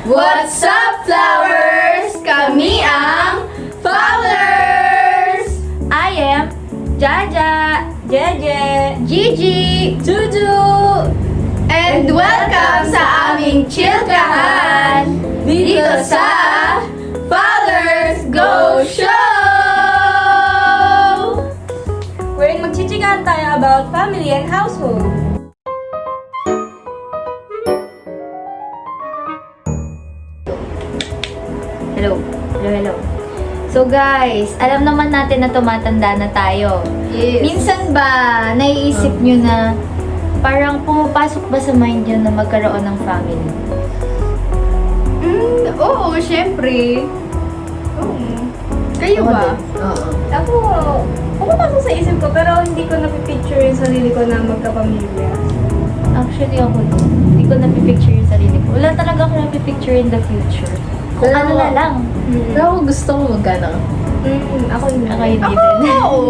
What's up, flowers? Kami ang Fowlers! I am Jaja, Jeje, Gigi, Juju, And welcome sa aming chilkahan dito sa Fowlers Go Show! wherein magchichikan tayo about family and household. Hello. So guys, alam naman natin na tumatanda na tayo. Yes. Minsan ba, naiisip nyo na parang pumapasok ba sa mind nyo na magkaroon ng family? Oo, syempre. Oo. Kayo ba? Oo. Ako, pumapasok sa isip ko pero hindi ko napipicture yung sarili ko na magkapamilya. Actually ako din. Hindi ko napipicture yung sarili ko. Wala talaga ako napipicture in the future. Kung Pero ano na lang. Pero ako gusto ko magkano. Ako hindi. Ako hindi Ako, din. oo.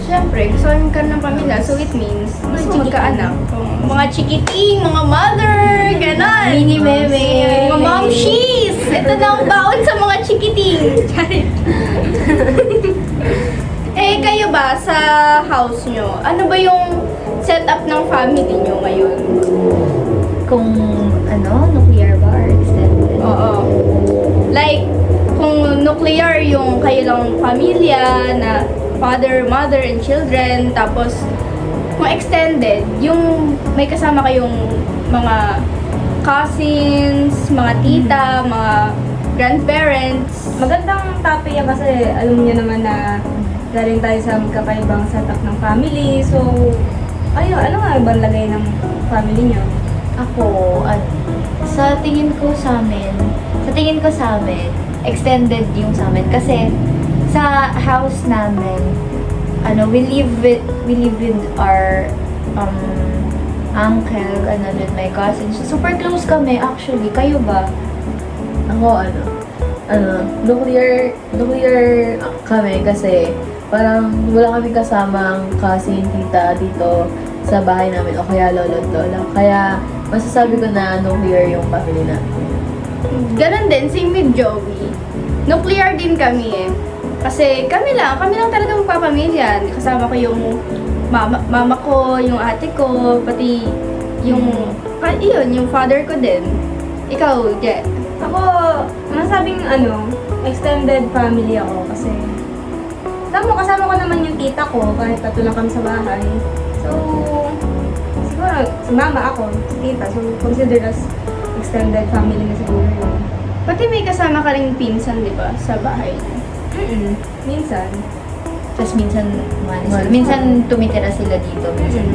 Syempre, gusto rin ka ng pamilya. So it means, gusto mo magkaanak. Mga chikiting, mga mother, ganon. Mini meme. Mga momshies. Ito na ang baon sa mga chikiting. Charit. Kayo ba sa house nyo? Ano ba yung setup ng family nyo ngayon? Kung nuclear ba or extended? Oo. Like, kung nuclear yung kayo lang pamilya na father, mother, and children, tapos kung extended, yung may kasama kayong mga cousins, mga tita, mga grandparents. Magandang topic yan kasi alam niyo naman na galing tayo sa magkakaibang setup ng family. So, ano nga ibang lagay ng family niyo? Ako, sa tingin ko sa amin, extended yung sa amin. Kasi, sa house namin, we live with our uncle, with my cousins. Super close kami, actually. Kayo ba? Ako nuclear kami kasi parang wala kami kasamang cousin, tita dito sa bahay namin o kaya lolo at lola. Kaya masasabi ko na nuclear yung family namin. Ganon din, same with Joey. Nuclear din kami eh. Kasi kami lang talaga magpapamilya. Kasama ko yung mama ko, yung ate ko, pati yung father ko din. Ikaw, Je. Ako, masabing extended family ako kasi kasama ko naman yung tita ko kahit tatlo lang kami sa bahay. So, siguro, si mama ako, si tita. So, considered as extended family na siguro yun. Pati may kasama ka rin pinsan, di ba? Sa bahay. Minsan. Tapos minsan Minsan tumitira sila dito. Minsan.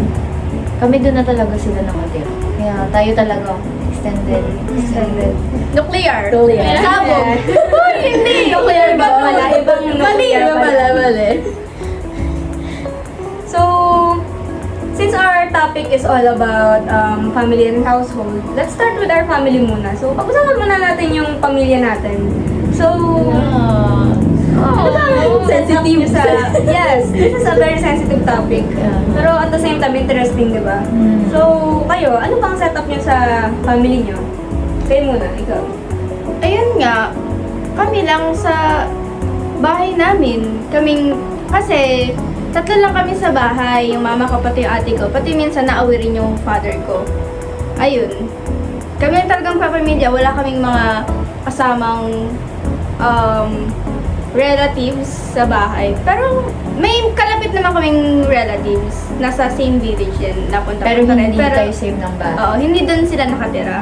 Kami doon na talaga sila nakatira. Kaya tayo talaga extended. Nuclear. Nuclear. Sabog. Uy, hindi. Nuclear ba pala? Ibang nuclear pala. Mali. So, since our topic is all about family and household, let's start with our family muna. So, pag-usapan muna natin yung pamilya natin. So, ano bang Sensitive. yes, this is a very sensitive topic. Pero at the same time, interesting, di ba? So, kayo, ano bang setup nyo sa family nyo? Kayo muna, ikaw. Ayun nga, kami lang sa bahay namin. Kasi tatlo lang kami sa bahay, yung mama ko, pati yung ate ko, pati minsan naawi rin yung father ko. Ayun. Kami lang talagang papamilya, wala kaming mga kasamang relatives sa bahay. Pero may kalapit naman kaming relatives. Nasa same village din. Pero hindi kayo same ng bahay. Oo, hindi doon sila nakatira.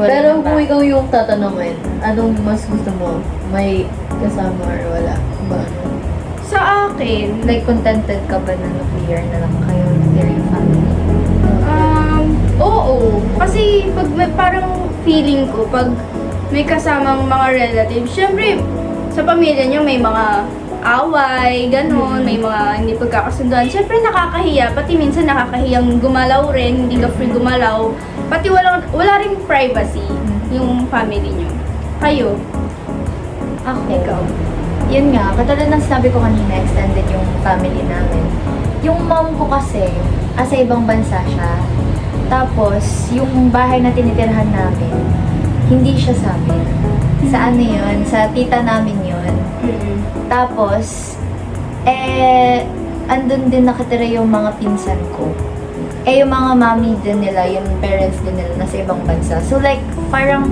Pero kung ikaw yung tatanungin, anong mas gusto mo? May kasama or wala? Ba? Sa akin, Like, contented ka ba na nuclear na lang kayo nuclear yung family? oo. Kasi parang feeling ko, pag may kasamang mga relatives, syempre, sa pamilya nyo may mga away, ganun, may mga hindi pagkakasunduan. Syempre nakakahiya, pati minsan nakakahiyang gumalaw rin, hindi ka free gumalaw. Pati wala ring privacy yung family nyo. Kayo? Ako. Ikaw? Yun nga, katulad ng sinabi ko kanina, extended yung family namin. Yung mom ko kasi, sa ibang bansa siya. Tapos, yung bahay na tinitirhan namin, hindi siya sa amin. Sa ano yun? Sa tita namin yun. Tapos, andun din nakatira yung mga pinsan ko. Yung mga mami din nila, yung parents din nila nasa ibang bansa. So like, parang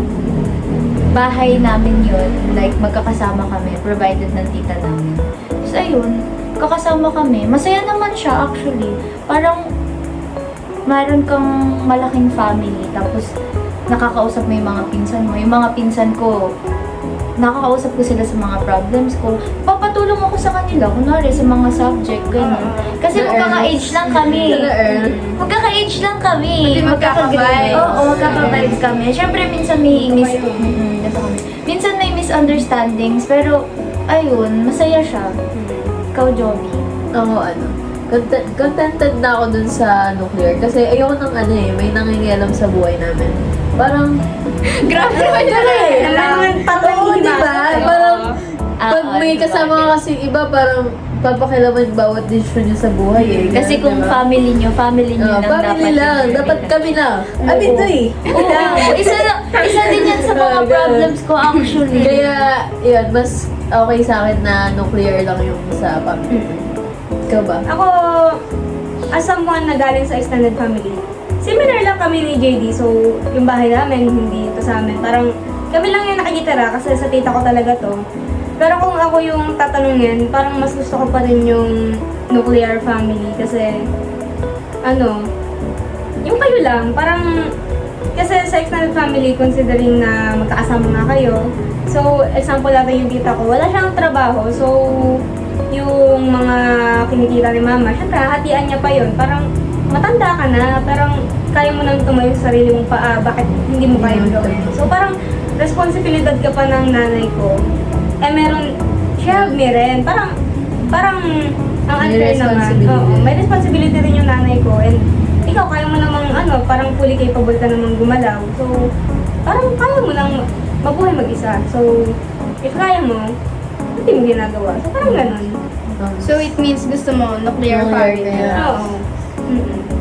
bahay namin yun. Like, magkakasama kami, provided ng tita namin. So ayun, kakasama kami. Masaya naman siya actually. Parang, mayroon kang malaking family. Tapos, nakakausap mo yung mga pinsan mo. Yung mga pinsan ko, nakakausap ko sila sa mga problems ko. Papatulong ako sa kanila, kunwari sa mga subject, gano'n. Kasi magkaka-age lang kami. Magkaka-age lang kami. Pati magkaka-vibes. Oo, magkaka-vibes kami. Siyempre, minsan may minsan may misunderstandings, pero ayun, masaya siya. Ikaw, Joby. Ako, contented na ako dun sa nuclear. Kasi ayoko ng may nangingialam sa buhay namin. Parang, Grabe naman yun eh. oo, diba? Parang, pag may kasama ka kasi iba, parang papakilaman bawat desisyon niyo sa buhay eh. Kasi Ganun, kung diba? family nyo lang dapat. Family lang. yung Dapat priority. kami lang. Amin to eh. Oo, isa din yan sa mga Ganun. problems ko actually. Kaya, yun, mas okay sa akin na nuclear lang yung sa family. Ikaw ba? Ako, as someone na galing sa extended family, similar lang kami ni JD. So, yung bahay namin, hindi ito sa amin. Parang, kami lang yung nakikitira kasi sa tita ko talaga to. Pero kung ako yung tatanungin, parang mas gusto ko pa rin yung nuclear family kasi, yung kayo lang, parang, kasi sa extended family, considering na magkakasama nga kayo, so, example natin yung tita ko, wala siyang trabaho, so, yung mga kinikita ni mama, syempre, hatian niya pa yun. Parang, matanda ka na, parang, kaya mo nang tumayo sa sarili mong paa, bakit hindi mo kayang gawin? So, parang, responsibilidad ka pa ng nanay ko. Meron, she helped me rin. Parang, ang May unfair naman. responsibility. Oo, may responsibility rin yung nanay ko. And, ikaw, kaya mo namang, parang fully capable ka namang gumalaw. So, parang kaya mo nang mabuhay mag-isa. So, if kaya mo, hindi mo ginagawa. So, parang ganun. So it means gusto mo nuclear Nuclear family. kaya. Oo.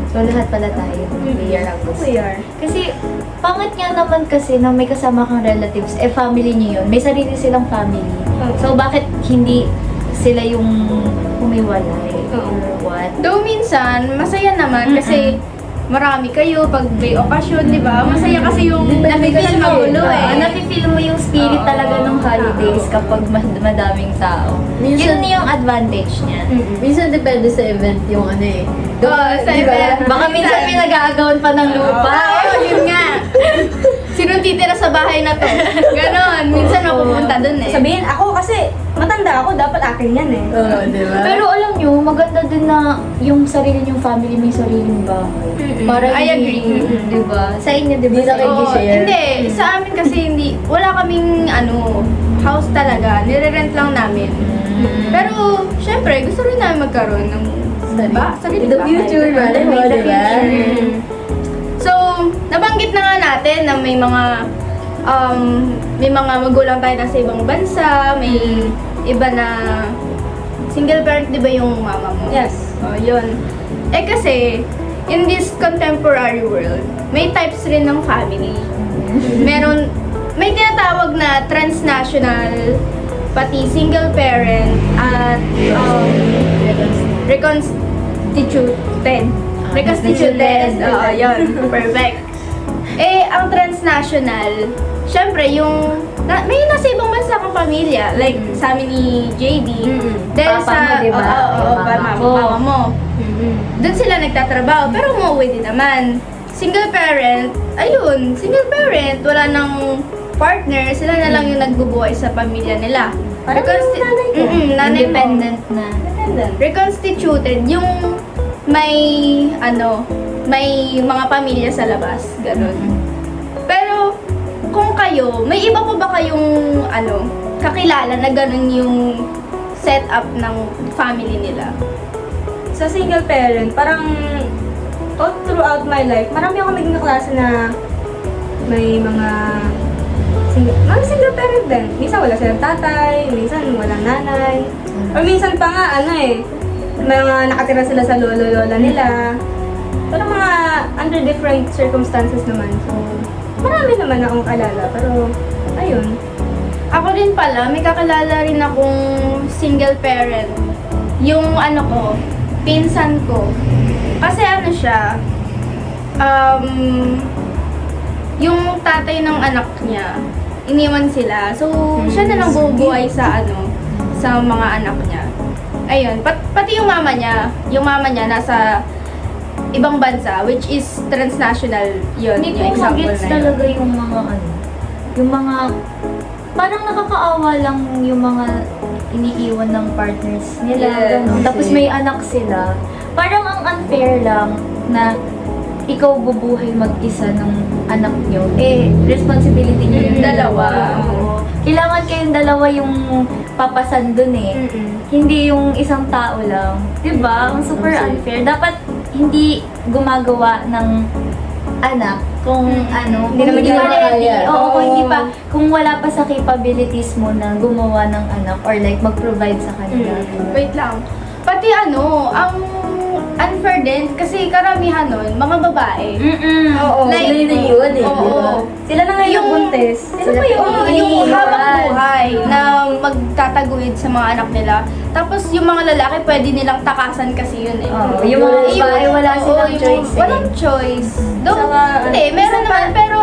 So lahat pala tayo, clear ang gusto. Clear. Kasi, pangit nga naman kasi na may kasama kang relatives, family niyo yun. May sarili silang family. So, bakit hindi sila yung humiwalay? Oo. Or what? Though minsan, masaya naman kasi marami kayo pag may okasyon, di ba? Masaya kasi yung nafe-feel magulo eh. Nafe-feel mo yung spirit Oo. talaga ng holidays kapag madaming tao. Minsan- Yun yung advantage niya. Minsan depende sa event yung Oo, sa Di ba? event. Baka minsan pinag-aagawan pa ng lupa. Oo, yun nga. Sinong titira sa bahay na to? Ganon. Minsan mapupunta dun eh. Sabihin, ako kasi, matanda ako, dapat akin yan eh. Oo, di ba? Pero alam nyo, maganda din na yung sarili nyong family may sariling bahay. Para I agree. Diba? Sa inyo, diba? Hindi na kayo Oo, i-share. hindi. Sa amin kasi hindi. Wala kaming house talaga. Nire-rent lang namin. Pero, syempre, gusto rin namin magkaroon ng sarili In the bahay. future, malay mo, In the di ba? future. So, nabanggit na nga natin na may mga magulang tayo nasa ibang bansa, may iba na single parent, di ba yung mama mo? Yes. Oh, yun. Kasi, in this contemporary world, may types rin ng family. May tinatawag na transnational, pati single parent, at reconstituted. Reconstituted. Oo, yun. Perfect. Ang transnational, syempre, may nasa ibang bansa kang pamilya. Like, sa amin ni JD. Dahil Papa mo, di ba? Oo, Yung mama mo. mama mo. Doon sila nagtatrabaho, pero umuwi din naman. Single parent, ayun, single parent, wala nang partner, sila na lang yung nagbubuhay sa pamilya nila. Parang yung nanay ko. Nanay mo. Independent na. Dependent. Reconstituted, yung may mga pamilya sa labas, ganun. Pero, kung kayo, may iba pa ba kayong, kakilala na ganun yung setup ng family nila? Sa single parent, parang all throughout my life, marami ako naging kaklase na may mga single parent din. Minsan wala silang tatay, minsan walang nanay. Or minsan pa nga, mga nakatira sila sa lolo-lola nila. Pero mga under different circumstances naman. So, marami naman akong kalala. Pero, ayun. Ako rin pala, may kakilala rin akong single parent. Yung ano ko, pinsan ko. Kasi ano siya, yung tatay ng anak niya, iniwan sila. So, siya na lang bubuhay sa sa mga anak niya. Ayun, pati yung mama niya nasa ibang bansa, which is transnational yun, Hindi yung ko example magets na yun. talaga yung mga yung mga, parang nakakaawa lang yung mga iniiwan ng partners nila. Yes. Ganun. Tapos may anak sila. Parang ang unfair lang na ikaw bubuhay mag-isa ng anak nyo. Eh, responsibility nyo yung dalawa. Oo. Kailangan kayong dalawa yung papasan dun eh. Hindi yung isang tao lang. Diba? Ang super unfair. Dapat hindi gumagawa ng anak kung ano, Hindi naman kung nila pa ready. kaya. Oo, kung hindi pa, kung wala pa sa capabilities mo na gumawa ng anak or like mag-provide sa kanila. Wait lang. Pati ang unfair din, kasi karamihan nun, mga babae. Oo. Like, Sila yung naiiwan eh, oo. di ba? Sila na ngayon Yung- buntis. Sila pa yung Oo, yung habang buhay na magtataguyod sa mga anak nila. Tapos yung mga lalaki, pwede nilang takasan kasi yun eh. Oo, yung mga babae, wala Oo, silang yung- choice eh. Walang choice. Though, Saka, hindi, meron naman, pero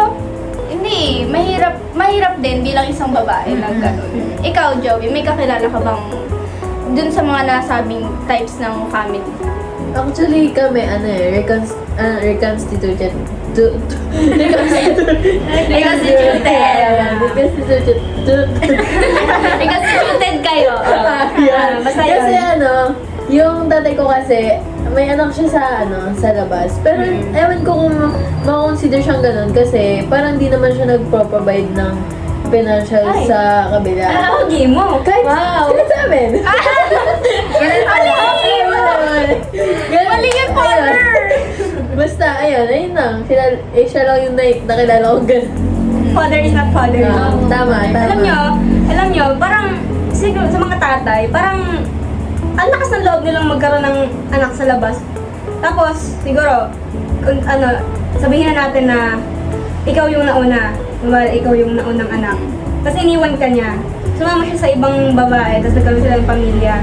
hindi, mahirap din bilang isang babae na gano'n. Ikaw, Joey, may kakilala ka bang dun sa mga nasabing types ng family? Actually, kami, reconstituted. Reconstituted kayo. basta Kasi yun. yung tatay ko kasi, may anak siya sa labas. Pero, ewan ko kung ma-consider siyang ganun kasi parang di naman siya nagpro-provide ng financial Ay. sa kabila. Pogi mo. Kahit sila sa amin. Mali yung father! Basta, ayun lang. Siya lang yung nakilala ko ganun. Father is not father. Tama. Alam nyo, parang siguro sa mga tatay, parang ang lakas ng loob nilang magkaroon ng anak sa labas. Tapos, siguro, kung, sabihin na natin na ikaw yung nauna, ikaw yung naunang anak. Tapos iniwan ka niya. Sumama siya sa ibang babae, tapos nagkaroon sila ng pamilya.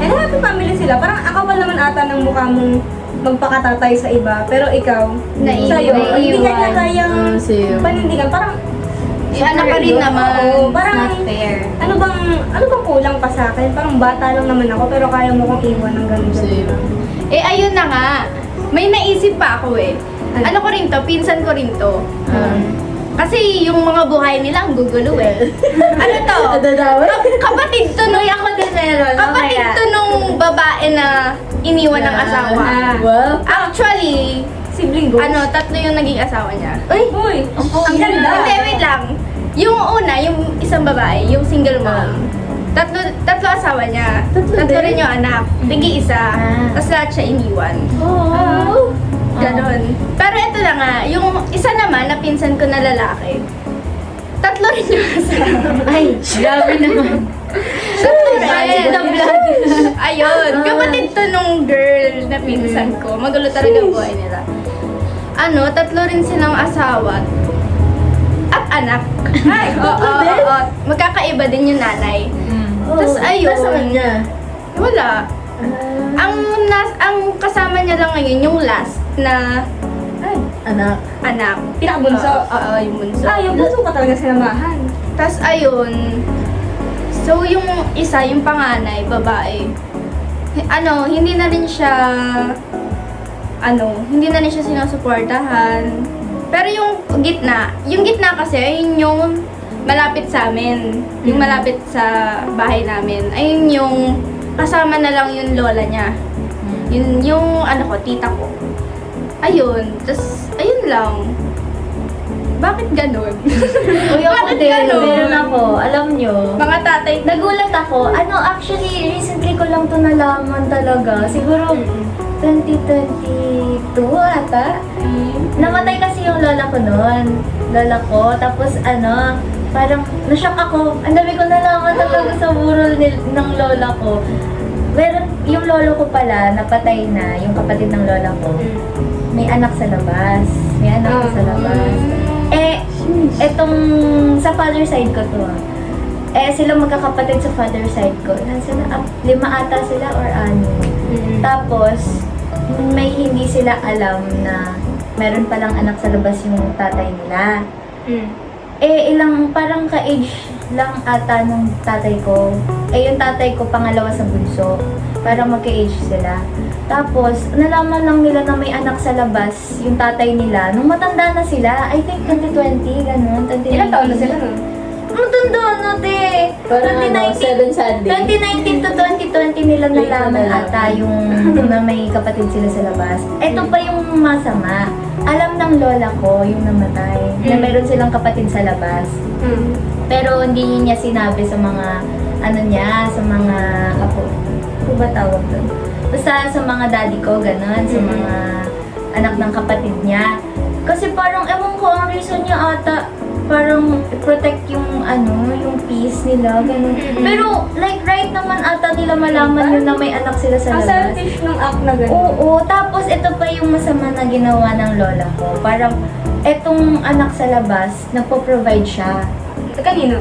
Eh, happy family sila. Parang akapal naman ata ng mukha mong magpakatatay sa iba. Pero ikaw, Naiiwan. sa'yo, hindi ka niya kayang Sa'yo. panindigan. Parang, Anak ka rin naman. Oo, parang, Not fair. ano bang kulang pa sa akin? Parang bata lang naman ako, pero kaya mo kong iwan ng ganun. Sa'yo. Eh, ayun na nga. May naisip pa ako eh. Ano ko rin to? Pinsan ko rin to. Kasi yung mga buhay nila ang gugulo eh. Ano to? Adadawa? Kapatid to nung ako din meron. Kapatid to nung babae na iniwan ng asawa. Wow. Actually, Sibling ghost. tatlo yung naging asawa niya. Uy! Ang ganda! Hindi, wait lang. Yung una, yung isang babae, yung single mom. Tatlo asawa niya. Tatlo rin yung anak. Tigi isa. Tapos lahat siya iniwan. Oh. Ganon. Pero ito na nga, yung isa naman na pinsan ko na lalaki, tatlo rin yung asawa. Ay, grabe naman. Tatlo rin. The blood. Ayun. Kapatid to nung girl na pinsan ko. Magulo talaga buhay nila. Tatlo rin silang asawa at anak. Ay, oo. Magkakaiba din yung nanay. Tapos ayun. Nasaan niya? Wala. Ang kasama niya lang ngayon yung last na Anak. anak. Pinakabunso? Oo, yung bunso. Yung bunso ka talaga sinamahan. Tapos ayun, so yung isa, yung panganay, babae, hindi na rin siya sinusuportahan. Pero yung gitna kasi, ayun yung malapit sa amin. Yung malapit sa bahay namin. Ayun yung kasama na lang yung lola niya. Yun yung tita ko. Ayun, tas ayun lang. Bakit ganun? Uy, ako Bakit din. ganun? Meron ako. Alam nyo. Mga tatay, Nagulat ako. Actually, recently ko lang to nalaman talaga. Siguro, 2022 ata. Namatay kasi yung lola ko noon. Lola ko. Tapos parang nashock ako. Ang dami ko nalaman talaga sa burol ng lola ko. meron, yung lolo ko pala, napatay na, yung kapatid ng lola ko, may anak sa labas. May anak sa labas. Eh, etong sa father side ko to silang magkakapatid sa father side ko. Ilan sila? 5 ata sila or 6. Tapos, may hindi sila alam na meron palang anak sa labas yung tatay nila. Parang ka-age lang ata ng tatay ko. Yung tatay ko, pangalawa sa bunso. Parang magka-age sila. Tapos, nalaman lang nila na may anak sa labas, yung tatay nila, nung matanda na sila. I think 2020, ganun. 2019. Ilang taon na sila nun? Matanda na, te. Parang 7 Sunday. 2019 to 2020 nila nalaman ata yung na may kapatid sila sa labas. Ito pa yung masama. Alam ng lola ko yung namatay, na meron silang kapatid sa labas. Pero hindi niya sinabi sa mga, sa mga apo. Ano ba tawag doon? Basta sa mga daddy ko, ganun, sa mga anak ng kapatid niya. Kasi parang, ewan ko, ang reason niya ata, parang protect yung yung peace nila, ganun. Pero, like, right naman ata nila malaman yun na may anak sila sa Ang labas. selfish ng act na gano'n. Oo, tapos ito pa yung masama na ginawa ng lola ko. Parang, etong anak sa labas, nagpo-provide siya. Kanino?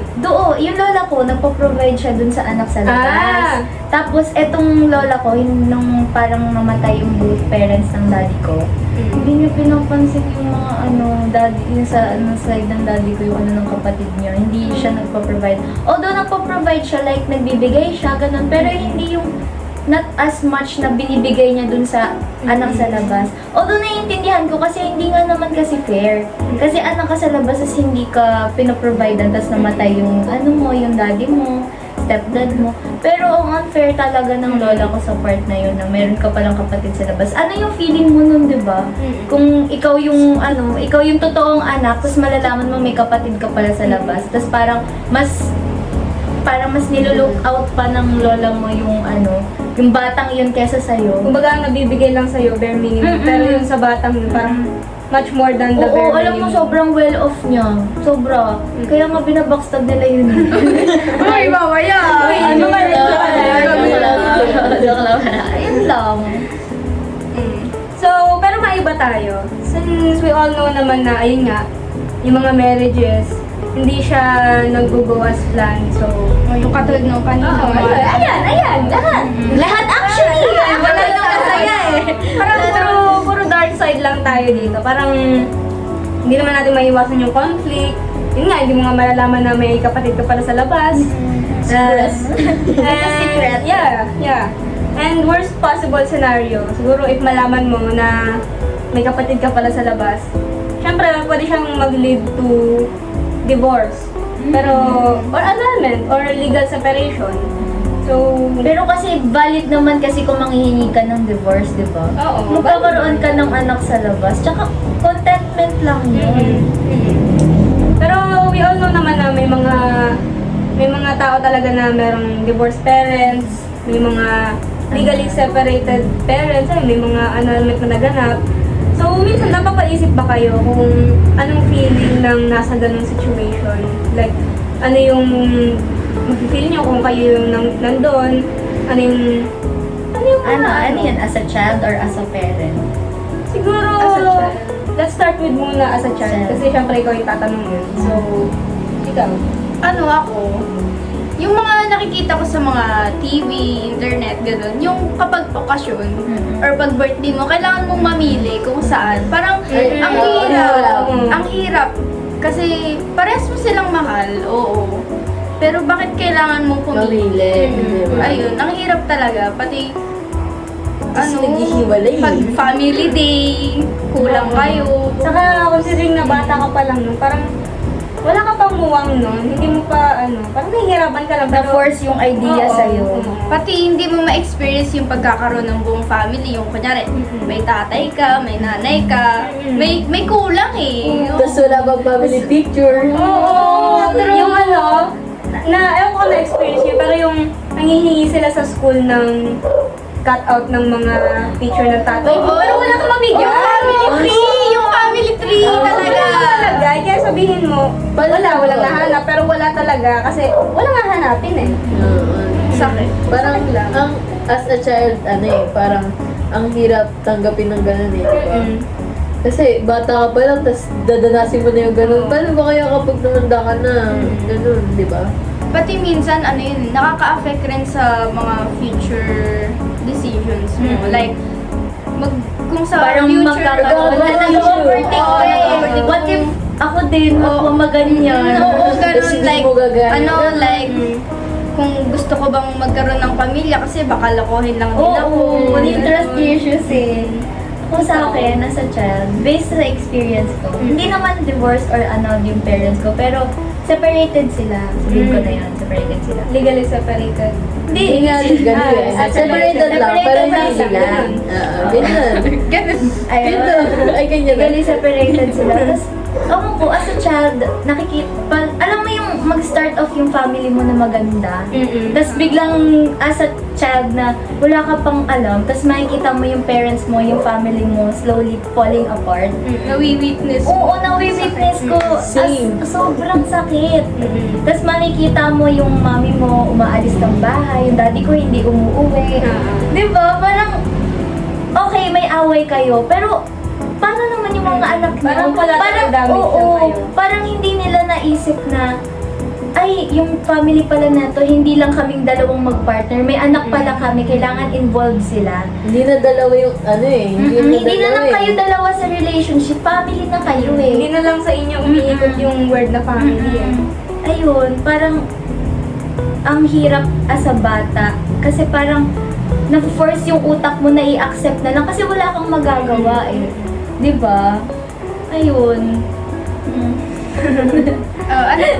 Yung lola ko, nagpo-provide siya dun sa anak sa labas. Tapos, etong lola ko, nung parang namatay yung both parents ng daddy ko, hindi niya pinapansin yung mga daddy, yung sa side ng daddy ko, yung ng kapatid niya. Hindi siya nagpo-provide. Although nagpo-provide siya, like nagbibigay siya, ganun. Pero hindi yung not as much na binibigay niya dun sa anak sa labas. Although naiintindihan ko kasi hindi nga naman kasi fair. Kasi anak ka sa labas as hindi ka pinoprovidean tapos namatay yung yung daddy mo, stepdad mo. Pero ang unfair talaga ng lola ko sa part na yun na meron ka palang kapatid sa labas. Ano yung feeling mo nun, di ba? Kung ikaw yung ikaw yung totoong anak, tapos malalaman mo may kapatid ka pala sa labas. Tapos parang mas nilulook out pa ng lola mo yung batang yun kesa sa'yo. Kumbaga, ang nabibigay lang sa'yo, bare minimum. Pero yung sa batang yun, parang much more than the bare Oo, minimum. alam mo, sobrang well off niya. Sobra. Kaya nga binabackstab nila yun. Uy, mamaya! Ano ba rin Joke lang. Ayun lang. So, pero maiba tayo. Since we all know naman na, ayun nga, yung mga marriages, hindi siya nag-go as planned. So, Yung katulad nung kanina. ayan, lahat. Lahat actually. Wala nang masaya Parang puro dark side lang tayo dito. Parang, hindi naman natin maiwasan yung conflict. Yun nga, hindi mo nga malalaman na may kapatid ka pala sa labas. Secret. Yeah. And worst possible scenario, siguro if malaman mo na may kapatid ka pala sa labas, syempre pwede siyang mag-lead to divorce. Pero, or annulment, or legal separation. So, Pero kasi valid naman kasi kung manghihingi ka ng divorce, di ba? Oo. Magkakaroon ka ng anak sa labas. Tsaka contentment lang yun. Pero we all know naman na may mga tao talaga na merong divorced parents, may mga legally separated parents, may mga annulment na naganap. So, minsan napapaisip ba kayo kung anong feeling ng nasa ganung situation? Like, ano yung mafe-feel nyo kung kayo yung nandun? Ano yung Ano yun? As a child or as a parent? Siguro, As a child. let's start with muna as a child. Kasi syempre ikaw yung tatanungin. So, ikaw. Ako, yung mga nakikita ko sa mga TV, internet, gano'n, yung kapag okasyon or pag birthday mo, kailangan mong mamili kung saan. Parang ang hirap. Ang hirap. Kasi parehas mo silang mahal, oo. Pero bakit kailangan mong pumili? Ayun, ang hirap talaga. Pati, naghihiwalay. pag family day, kulang kayo. Saka, considering na bata ka pa lang, no, parang wala ka pang muwang nun, hindi mo pa, parang nahihirapan ka lang. Na-force yung idea Oo, sa'yo. oo. Pati hindi mo ma-experience yung pagkakaroon ng buong family. Yung kunyari, may tatay ka, may nanay ka, may kulang eh. Tapos wala bang family picture? Oo, yung ewan ko na-experience niya, pero yung nangihingi sila sa school ng cut-out ng mga picture ng tatay mo. Pero wala kang mabigyan. Yung family tree talaga. Talaga, kaya sabihin mo, walang nahanap, pero wala talaga, kasi walang hahanapin eh. Masakit. Parang, Masakit lang. as a child, parang, ang hirap tanggapin ng ganun eh, diba? Kasi bata ka pa lang, tapos dadanasin mo na yung ganun. Paano ba kaya kapag tumanda ka na, ganun, di ba? Pati minsan, nakaka-affect rin sa mga future decisions mo. Like, kung sa Parang future, magkakaroon na ng overthink ka eh. What if ako din maganyan? Oo, Tapos ganun. hindi Like, mo gagana. like, kung gusto ko bang magkaroon ng pamilya kasi baka lakohin lang din ako. Oo, may trust issues eh. Kung sa akin, as a child, based sa experience ko, hindi naman divorced or annulled yung parents ko, pero separated sila. Sabihin ko na yun, separated sila. Legally separated. Hindi nga ganun eh. Separated lang, pero hindi lang sila. legal. Ganun. Ganun. Ayun. Ay, ganyan. Legally separated sila. Tapos, ewan ko, as a child, alam mo yung mag-start off yung family mo na maganda. Tapos biglang, as a child na wala ka pang alam, tapos makikita mo yung parents mo, yung family mo, slowly falling apart. Nawi-witness. Oo, na-witness ko. Same. Sobrang sakit. Tapos makikita mo yung mami mo umaalis ng bahay, yung daddy ko hindi umuuwi. Di ba? Parang, okay, may away kayo, pero paano naman yung mga anak niyo? Parang wala tayong damage na kayo. Parang hindi nila naisip na, ay, yung family pala na to, hindi lang kaming dalawang mag-partner, may anak pala kami, kailangan involved sila. Hindi na dalawa yung Hindi na lang kayo dalawa sa relationship, family na kayo eh. Hindi na lang sa inyo umiikot yung word na family eh. Ayun, parang ang hirap as a bata kasi parang na-force yung utak mo na i-accept na lang kasi wala kang magagawa eh. 'Di ba? Ayun.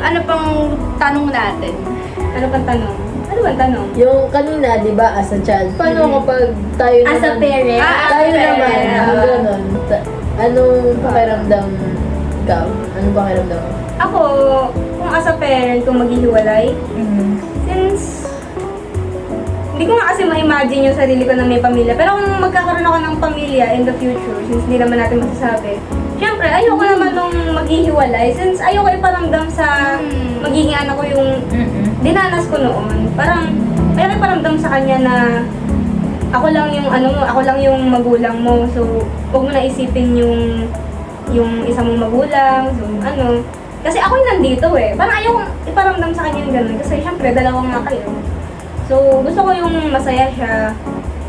Ano pang tanong natin? Ano bang tanong? Ano bang tanong? Yung kanina, di ba, as a child, paano kapag tayo naman... As a parent, tayo as a naman, parent, yung ganun. Anong pakiramdam ikaw? Anong pakiramdam mo? Ako, kung as a parent, kung maghihiwalay, since hindi ko nga kasi ma-imagine yung sarili ko na may pamilya. Pero kung magkakaroon ako ng pamilya in the future, since hindi naman natin masasabi, syempre, ayoko naman nung maghihiwalay since ayoko iparamdam sa magiging anak ko yung dinanas ko noon. Parang, ayoko iparamdam sa kanya na ako lang yung ako lang yung magulang mo. So, huwag mo na isipin yung isa mong magulang. So, kasi ako yung nandito eh. Parang ayoko iparamdam sa kanya yung ganun. Kasi syempre, dalawa nga kayo. So, gusto ko yung masaya siya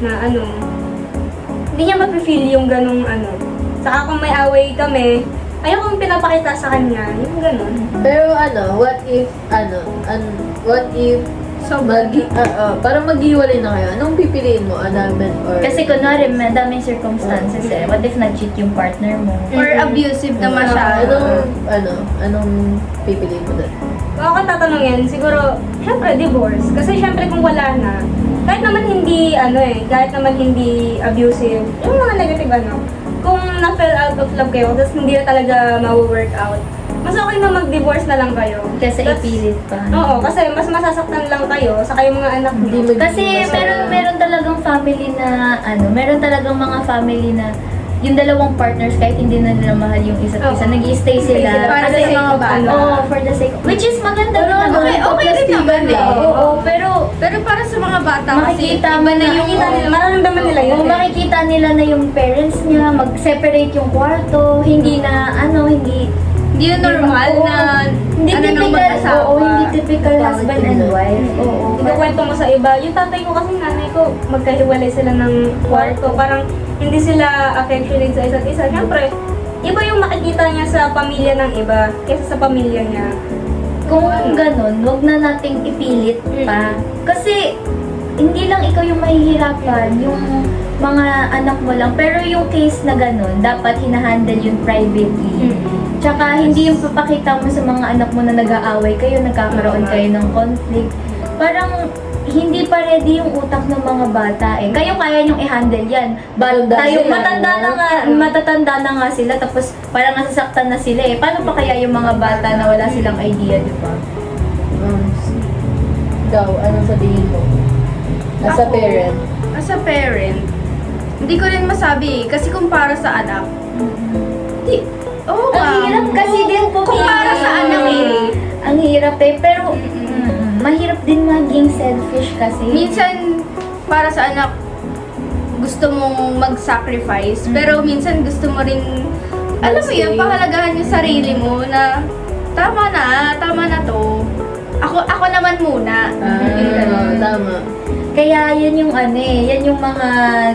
na hindi niya mafe-feel yung ganung Saka kung may away kami, ayoko yung pinapakita sa kanya, yung ganun. Pero what if, what if, parang maghiwalay na kayo, anong pipiliin mo? Annulment or... kasi kunwari, madaming circumstances eh. What if nag-cheat yung partner mo? Or abusive na masyado? Anong pipiliin mo doon? Kung ako tatanungin, siguro, syempre divorce. Kasi syempre kung wala na, kahit naman hindi, kahit naman hindi abusive, yung mga negative kung na-fell out of love kayo, tapos hindi na talaga ma-work out, mas okay na mag-divorce na lang kayo. Kasi ipilit pa. Oo, kasi mas masasaktan lang kayo sa kayong mga anak niyo. Kasi meron talagang family na meron talagang mga family na yung dalawang partners kahit hindi na nila mahal yung isa't isa, Oo. nag-i-stay sila Para sa mga bata. for the sake which is maganda rin naman. okay rin naman eh. Oo, Pero para sa mga bata kasi, makikita mo na yung Makikita nila, mararamdaman nila yun. Oo, makikita nila na yung parents niya mag-separate yung kwarto, hindi hindi na normal Oo, na hindi nang typical, mag-asawa. oo, hindi typical husband and wife. Oo. Ikukwento mo sa iba, yung tatay ko kasi nanay ko, magkahiwalay sila ng kwarto. Parang hindi sila affectionate sa isa't isa. Siyempre, iba yung makikita niya sa pamilya ng iba kaysa sa pamilya niya. Kung ganun, wag na nating ipilit pa. Kasi, hindi lang ikaw yung mahihirapan, yung mga anak mo lang. Pero yung case na ganun, dapat hinahandle yun privately. Tsaka, hindi yung papakita mo sa mga anak mo na nag-aaway kayo, nagkakaroon kayo ng conflict. Parang, hindi pa ready yung utak ng mga bata eh. Kayo kaya niyong i-handle yan. But tayo, matatanda na nga sila, tapos parang nasasaktan na sila eh. Paano pa kaya yung mga bata na wala silang idea, di ba? Ikaw, anong sabihin mo? As a Ako, parent. As a parent, hindi ko rin masabi kasi kung para sa anak, hindi, Ang hirap kasi din po. Kung para sa anak eh. Ang hirap eh, pero mahirap din maging selfish kasi. Minsan, para sa anak, gusto mong mag-sacrifice, pero minsan gusto mo rin, alam mo yun, pahalagahan yung sarili mo na tama na to. Ako naman muna. Yung ganun. Tama. Kaya yan yung yan yung mga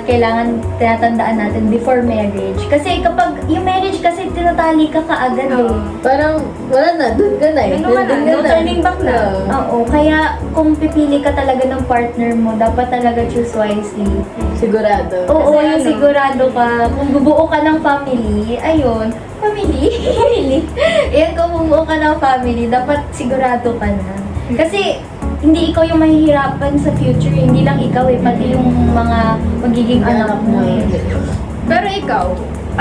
kailangan tinatandaan natin before marriage. Kasi kapag yung marriage kasi tinatali ka kaagad eh. Parang, wala na, dun ka na eh. Ano ka na, Dun ka no turning back na. Oo, kaya kung pipili ka talaga ng partner mo, dapat talaga choose wisely. Sigurado. Oo, Kasi yung sigurado ka. Kung bubuo ka ng family, ayun, family. Yan, kung bubuo ka ng family, dapat sigurado ka na. Kasi, hindi ikaw yung mahihirapan sa future, hindi lang ikaw eh, pati yung mga magiging anak mo eh. Pero ikaw,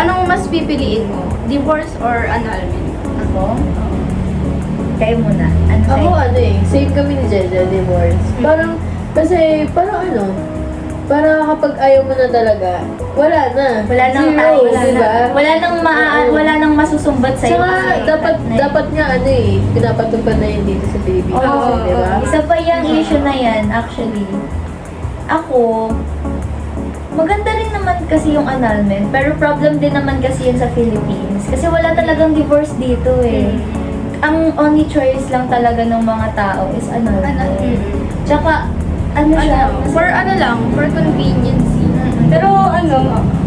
anong mas pipiliin mo? Divorce or annulment? Ako? Kayo muna. Ano Ako sa'yo? same kami ni Jeje, divorce. Parang, kasi, para kapag ayaw mo na talaga, wala na. Wala nang Zero, tayo, diba? wala nang masusumbat sa'yo. Tsaka, kasi dapat nga pinapatupad na yun dito sa Philippines. Oo, diba? isa pa yung issue na yan, actually. Ako, maganda rin naman kasi yung annulment, pero problem din naman kasi yun sa Philippines. Kasi wala talagang divorce dito eh. Ang only choice lang talaga ng mga tao is annulment. Tsaka, siya? For conveniency. Pero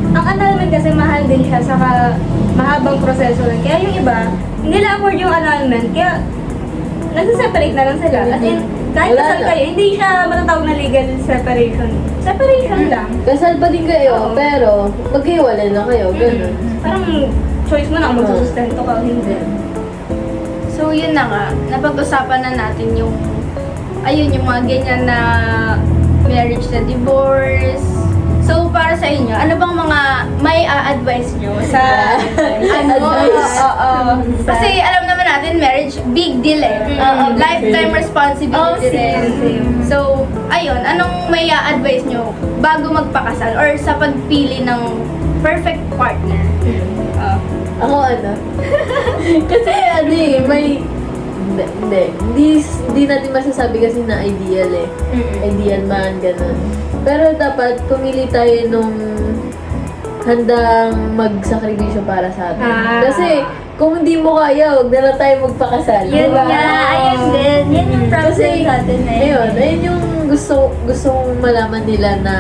ang annulment kasi mahal din siya, saka mahabang proseso lang. Kaya yung iba, hindi na afford yung annulment, kaya nagsa-separate na lang sila. As in, kahit Wala kasal na. kayo, hindi siya matatawag na legal separation. Separation lang. Kasal pa din kayo, Oo. pero maghiwalay na kayo, ganun. Parang choice mo na kung magsusustento ka o hindi. So, yun na nga. Napag-usapan na natin yung yung mga ganyan na marriage na divorce. So, para sa inyo, ano bang mga may advice nyo sa Advice. Kasi alam naman natin, marriage, big deal eh. Lifetime responsibility rin. So, ayun, anong may advice nyo bago magpakasal or sa pagpili ng perfect partner? Ako kasi hindi natin masasabi kasi na ideal eh. Ideal man, ganun. Pero dapat pumili tayo nung handang magsakripisyo para sa atin. Kasi kung hindi mo kaya, huwag na lang tayo magpakasal. Yun diba? nga, ayun din. Yan yung problem Kasi, sa atin eh. ayun yung gustong malaman nila na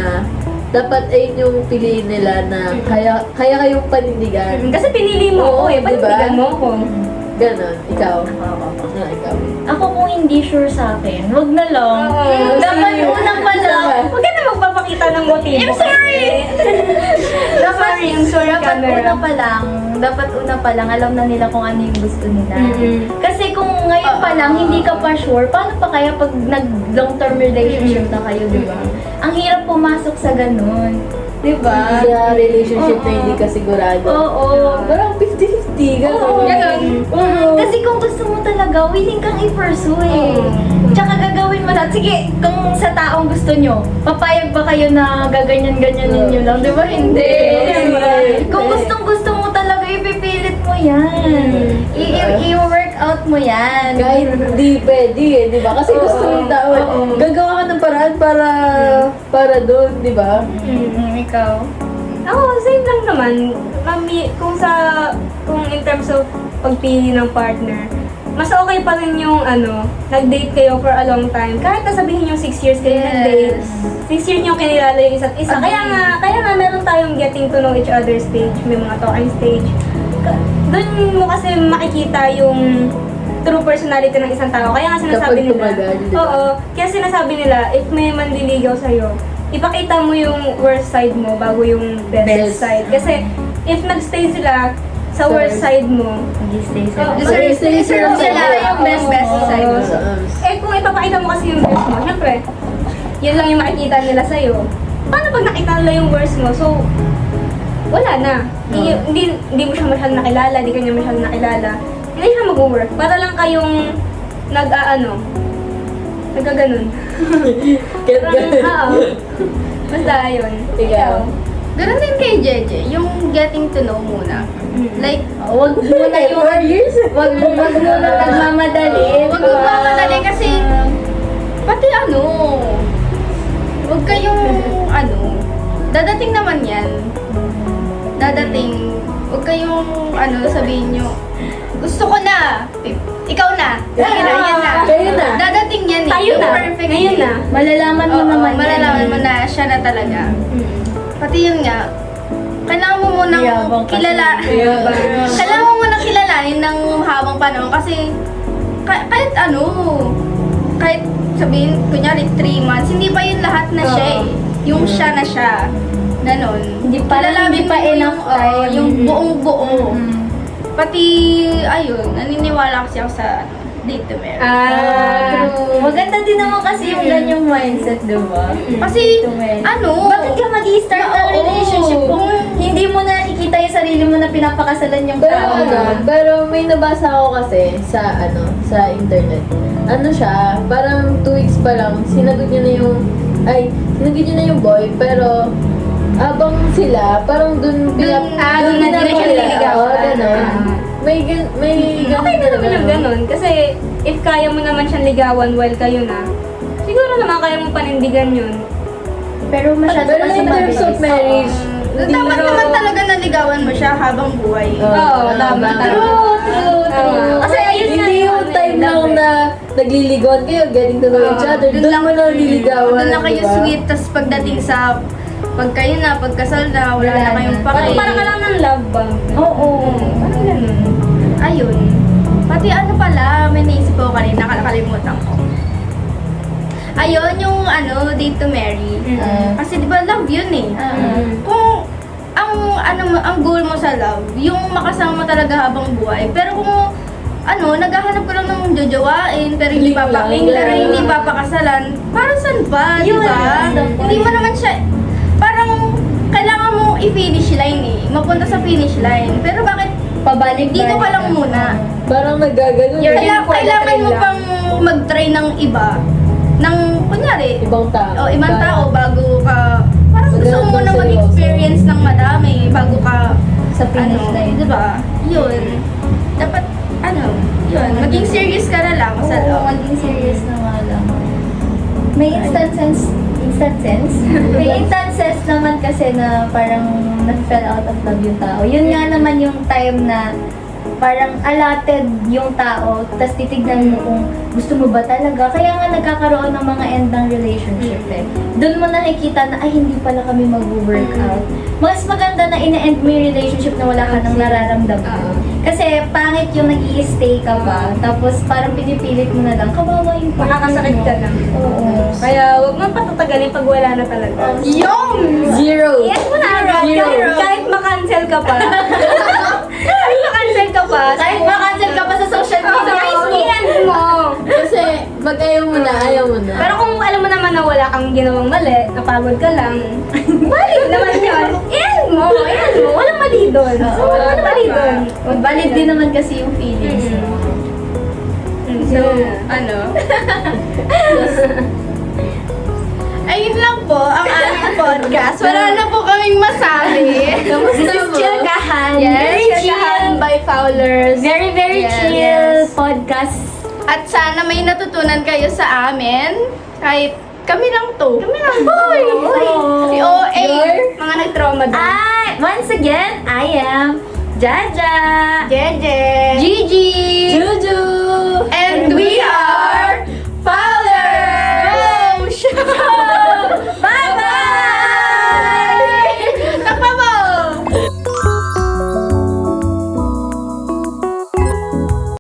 dapat ayun yung piliin nila na kaya kayong panindigan. Kasi pinili mo ako eh, Oo, diba? panindigan mo ako. Ganon, ikaw. Ikaw. Ako kung hindi sure sa akin, wag na lang. Oo. Dapat Sige. unang pa lang. Huwag ka na magpapakita ng motibo. I'm sorry! Yung sorry camera. Dapat una pa lang, alam na nila kung ano yung gusto nila. Mm-mm. Kasi kung ngayon pa lang, hindi ka pa sure, paano pa kaya pag nag-long-term relationship na kayo, di ba? Ang hirap pumasok sa ganun. Di ba? Sa relationship na hindi ka sigurado. Oo. Parang 50-50, gano'n. Oo. Ganun. Kasi kung gusto mo talaga, willing kang i-pursue eh. Tsaka gagawin mo lahat. Sige, kung sa taong gusto nyo, papayag ba kayo na gaganyan-ganyan ninyo lang? Di ba? Hindi. Kung gustong-gusto mo talaga, ipipilit mo yan. I-work out mo yan. Kahit di pwede eh, di ba? Kasi gusto ng tao. Gagawa ka ng paraan para doon, di ba? Ikaw? Ako, same lang naman. Mami, kung in terms of pagpili ng partner, mas okay pa rin yung nag-date kayo for a long time. Kahit nasabihin yung 6 years kayo nag-date, 6 years yung kinilala yung isa't isa. Kaya nga meron tayong getting to know each other stage, may mga talking stage. Doon mo kasi makikita yung true personality ng isang tao. Kaya nga sinasabi Kapag nila. tumagal, di ba? Oo. Kaya sinasabi nila, if may manliligaw sa'yo, ipakita mo yung worst side mo bago yung best side. Kasi if nagstay sila sa worst side mo, Mag-stay Oo. sila. Deserve sila yung best side. kung ipapakita mo kasi yung best mo, syempre, yun lang yung makikita nila sa'yo. Paano pag nakita nila yung worst mo? So, wala na. Hindi mo siya masyadong nakilala, di ka niya masyadong nakilala. Hindi siya mag-work. Para lang kayong nagkaganon. Oo. Basta yun. Ikaw. Ganun din kay Jeje, yung getting to know muna. Like, Wag muna yung... 4 years? Wag muna nagmamadali. Huwag mo mamadali kasi Pati huwag kayong dadating naman yan. Dadating. Huwag kayong sabihin nyo, gusto ko na, ikaw na. Sige na, yan na. Kayo na. Dadating yan eh. Tayo Yung na. perfect Ngayon eh. na. Malalaman mo Oo, naman yan. malalaman mo na siya na talaga. Pati yun nga, kailangan mo munang Yabang kasi. kailangan mo munang kilalanin ng habang panahon kasi kahit kahit sabihin, kunyari 3 months, hindi pa yun lahat na siya eh. Yung siya na siya. Ganon. Hindi pa Kilalanin mo enough time. yung buong buo. Mm. Pati, ayun, naniniwala kasi ako sa date to marry. True. Maganda din naman kasi yung ganyang mindset, diba? Kasi, Bakit bakit ka mag-i-start ng Oo. relationship kung hindi mo na nakikita yung sarili mo na pinapakasalan yung Pero tao? pero may nabasa ako kasi sa internet. Siya, parang 2 weeks pa lang, sinagot niya na yung boy, pero abang sila, parang dun Dun na nila nililigawan. Oo, ganun. May Okay na naman yung ganun. Kasi if kaya mo naman siyang ligawan while kayo na, siguro naman kaya mo panindigan yun. Pero masyado Pero kasi in terms of mabilis. marriage, hindi dapat na- naman talaga naligawan mo siya habang buhay. Oo, tama. True. Kasi ayun nga Hindi yung time lang na nagliligawan kayo, getting to know each other. Doon lang mo lang nililigawan. Doon na kayo diba? sweet, tas pagdating sa pag kayo na, pagkasal na, wala na kayong pake. Parang ka lang ng love bomb. Oo. Parang ganun. Ayun. Pati pala, may naisip ko kanina, nakalimutan ko. Ayun, yung date to marry. Kasi di ba love yun eh. Kung ang goal mo sa love, yung makasama talaga habang buhay. Pero kung naghahanap ko lang ng jojowain, pero hindi papakasalan, para saan pa, di Yun, ba? that's the point. Hindi mo naman siya, parang kailangan mo i-finish line eh. Mapunta sa finish line. Pero bakit Pabalik dito ka lang muna? Parang nagaganon. Kailangan mo pang mag-try ng iba. Kunyari, Ibang tao. ibang tao bago ka, parang gusto mo na Maganda mag-experience ng madami bago ka, Sa finish line. di ba? Yun. Dapat, yun, maging serious ka na lang sa Oo, love. maging serious na nga lang. May instances naman kasi na parang na-fell out of love yung tao. Yun nga naman yung time na parang allotted yung tao, tapos titignan mo kung gusto mo ba talaga. Kaya nga nagkakaroon ng mga end ng relationship eh. Doon mo nakikita na, ay, hindi pala kami mag-work out. Mas maganda na ina-end mo yung relationship na wala ka nang nararamdaman. Kasi pangit yung nag-i-stay ka pa, tapos parang pinipilit mo na lang, kawawa yung partner Makakasakit mo. ka lang. Oo. Kaya wag mo patatagalin pag wala na talaga. Zero. Yes mo na, Zero. kahit makancel ka pa. Kahit makancel ka pa. Kahit makancel ka pa sa social media, Guys, i-end mo. Kasi pag ayaw mo na, ayaw mo na. Pero kung alam mo naman na wala kang ginawang mali, napagod ka lang, valid naman yun. I-end mo. Walang mali doon. So, walang mali doon. valid din naman kasi yung feelings. So, ayun lang po ang aming podcast. Wala na po kaming masabi. This is Chilkahan. Yes, Very Chilkahan chill. by Fowlers. Very, very Yes, chill yes. podcast. At sana may natutunan kayo sa amin. Kahit kami lang to. Kami lang. Boy! Si OA. Mga nag-trauma doon. Once again, I am Jaja. Jeje. Gigi. Juju!